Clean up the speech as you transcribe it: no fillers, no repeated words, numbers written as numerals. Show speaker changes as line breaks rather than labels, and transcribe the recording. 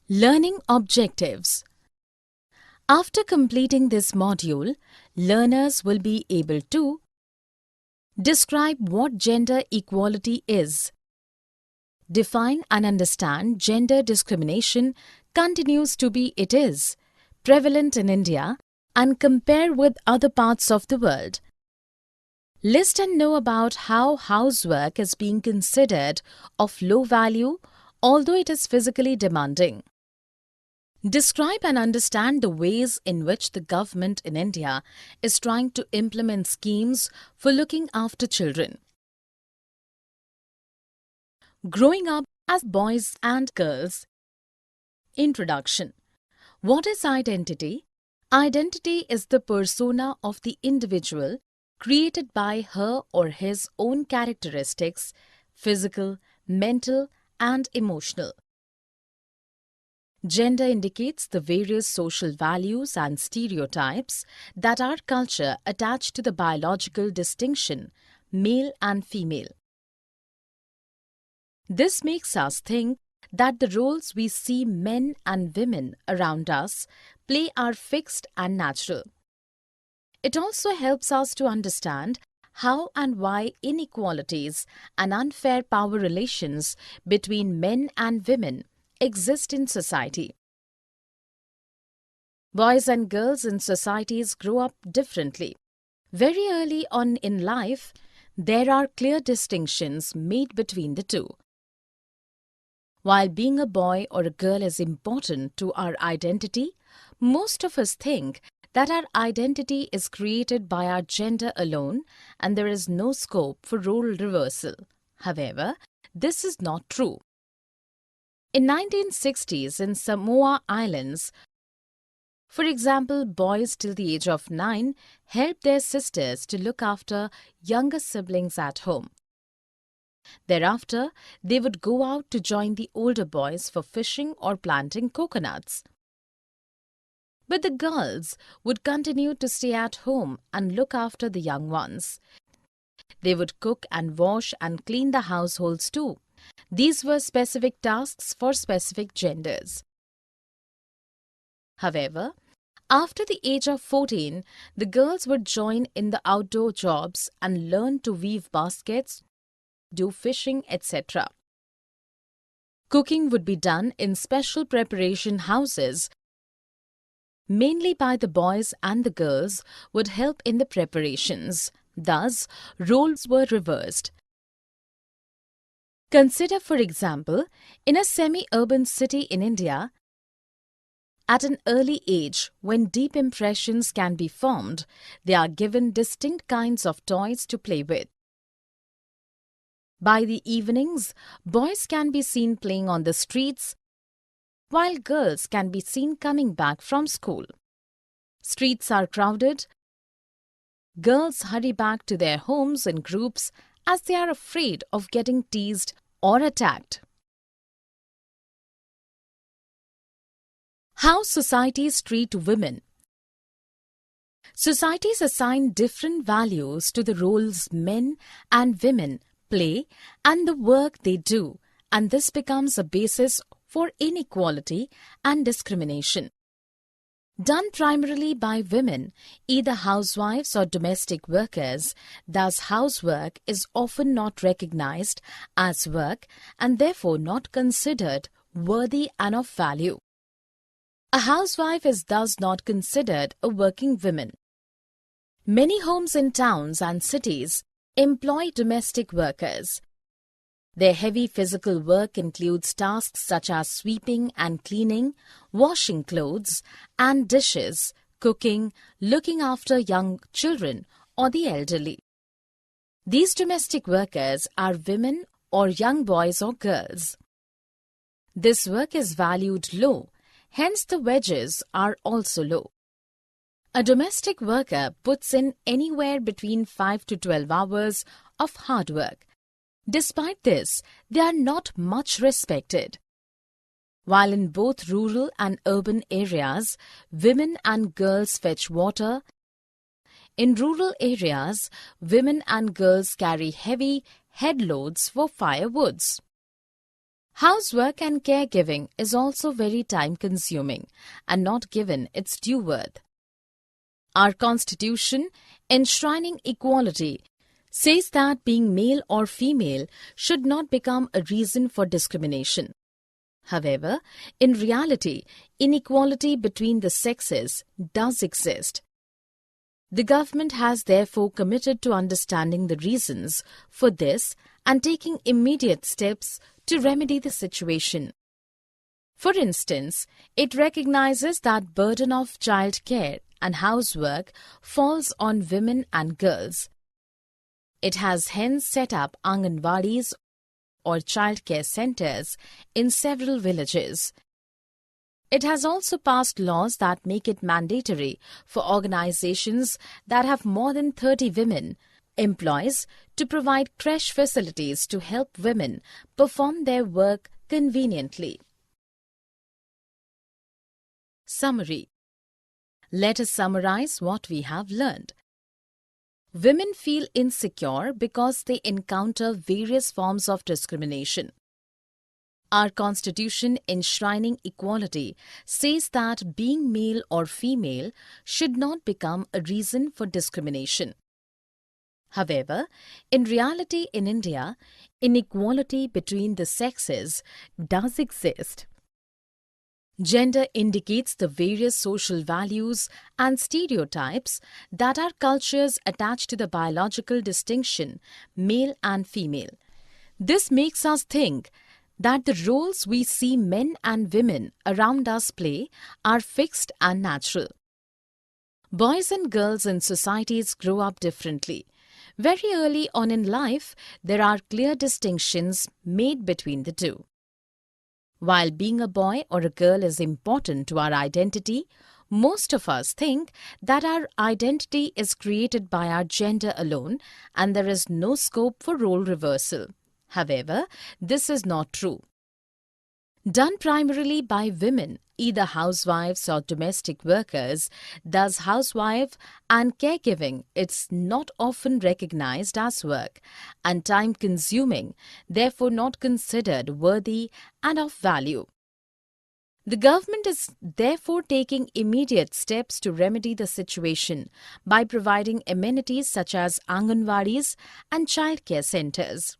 Learning objectives. After completing this module, learners will be able to describe what gender equality is, define and understand gender discrimination continues to be it is prevalent in India and compare with other parts of the world. List and know about how housework is being considered of low value although it is physically demanding. Describe and understand the ways in which the government in India is trying to implement schemes for looking after children. Growing up as boys and girls. Introduction. What is identity? Identity is the persona of the individual created by her or his own characteristics, physical, mental, and emotional. Gender indicates the various social values and stereotypes that our culture attached to the biological distinction, male and female. This makes us think that the roles we see men and women around us play are fixed and natural. It also helps us to understand how and why inequalities and unfair power relations between men and women exist in society. Boys and girls in societies grow up differently. Very early on in life, there are clear distinctions made between the two. While being a boy or a girl is important to our identity, most of us think that our identity is created by our gender alone and there is no scope for role reversal. However, this is not true. In 1960s in Samoa Islands, for example, boys till the age of 9 helped their sisters to look after younger siblings at home. Thereafter, they would go out to join the older boys for fishing or planting coconuts. But the girls would continue to stay at home and look after the young ones. They would cook and wash and clean the households too. These were specific tasks for specific genders. However, after the age of 14, the girls would join in the outdoor jobs and learn to weave baskets, do fishing, etc. Cooking would be done in special preparation houses. Mainly by the boys, and the girls would help in the preparations. Thus, roles were reversed. Consider, for example, in a semi-urban city in India, at an early age, when deep impressions can be formed, they are given distinct kinds of toys to play with. By the evenings, boys can be seen playing on the streets, while girls can be seen coming back from school. Streets are crowded. Girls hurry back to their homes in groups as they are afraid of getting teased or attacked. How societies treat women. Societies assign different values to the roles men and women play and the work they do, and this becomes a basis for inequality and discrimination. Done primarily by women, either housewives or domestic workers, thus housework is often not recognized as work and therefore not considered worthy and of value. A housewife is thus not considered a working woman. Many homes in towns and cities employ domestic workers. Their heavy physical work includes tasks such as sweeping and cleaning, washing clothes and dishes, cooking, looking after young children or the elderly. These domestic workers are women or young boys or girls. This work is valued low, hence the wages are also low. A domestic worker puts in anywhere between 5 to 12 hours of hard work. Despite this, they are not much respected. While in both rural and urban areas, women and girls fetch water, in rural areas, women and girls carry heavy head loads for firewoods. Housework and caregiving is also very time-consuming and not given its due worth. Our Constitution, enshrining equality, says that being male or female should not become a reason for discrimination. However, in reality, inequality between the sexes does exist. The government has therefore committed to understanding the reasons for this and taking immediate steps to remedy the situation. For instance, it recognizes that burden of child care and housework falls on women and girls. It has hence set up Anganwadis or childcare centers in several villages. It has also passed laws that make it mandatory for organizations that have more than 30 women employees to provide creche facilities to help women perform their work conveniently. Summary. Let us summarize what we have learned. Women feel insecure because they encounter various forms of discrimination. Our Constitution, enshrining equality, says that being male or female should not become a reason for discrimination. However, in reality in India, inequality between the sexes does exist. Gender indicates the various social values and stereotypes that our cultures attach to the biological distinction male and female. This makes us think that the roles we see men and women around us play are fixed and natural. Boys and girls in societies grow up differently. Very early on in life, there are clear distinctions made between the two. While being a boy or a girl is important to our identity, most of us think that our identity is created by our gender alone and there is no scope for role reversal. However, this is not true. Done primarily by women, either housewives or domestic workers, thus housewife and caregiving, it's not often recognized as work and time-consuming, therefore not considered worthy and of value. The government is therefore taking immediate steps to remedy the situation by providing amenities such as Anganwadis and childcare centers.